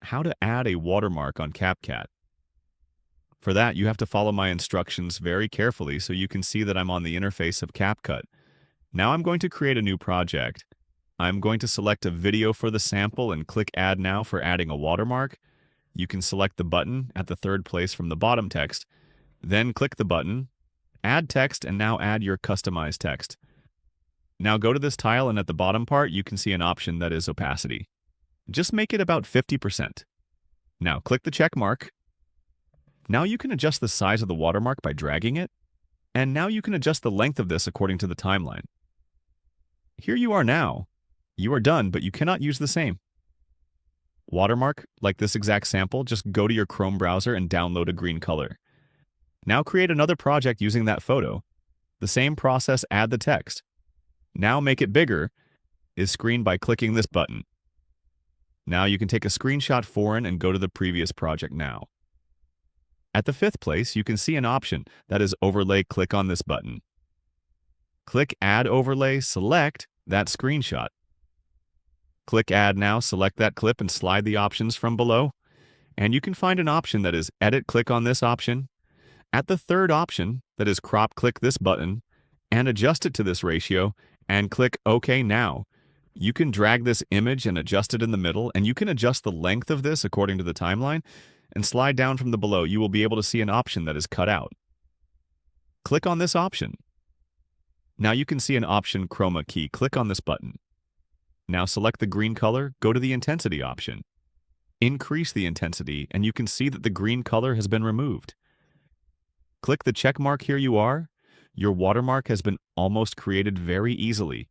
how to add a watermark on CapCut. For that, you have to follow my instructions very carefully so you can see that I'm on the interface of CapCut. Now I'm going to create a new project. I'm going to select a video for the sample and click Add Now for adding a watermark. You can select the button at the third place from the bottom text, then click the button, add text, and now add your customized text. Now go to this tile, and at the bottom part, you can see an option that is opacity. Just make it about 50%. Now click the check mark. Now you can adjust the size of the watermark by dragging it, and now you can adjust the length of this according to the timeline. Here you are now. You are done, but you cannot use the same watermark like this exact sample. Just go to your Chrome browser and download a green color. Now create another project using that photo. The same process, add the text. Now make it bigger is screened by clicking this button. Now you can take a screenshot foreign and go to the previous project now. At the fifth place, you can see an option that is overlay. Click on this button. Click Add Overlay, select that screenshot. Click Add Now, select that clip and slide the options from below. And you can find an option that is Edit. Click on this option. At the third option, that is Crop, click this button and adjust it to this ratio and click OK now. You can drag this image and adjust it in the middle, and you can adjust the length of this according to the timeline, and slide down from the below. You will be able to see an option that is cut out. Click on this option. Now you can see an option chroma key. Click on this button. Now select the green color, go to the intensity option. Increase the intensity, and you can see that the green color has been removed. Click the check mark. Here you are. Your watermark has been almost created very easily.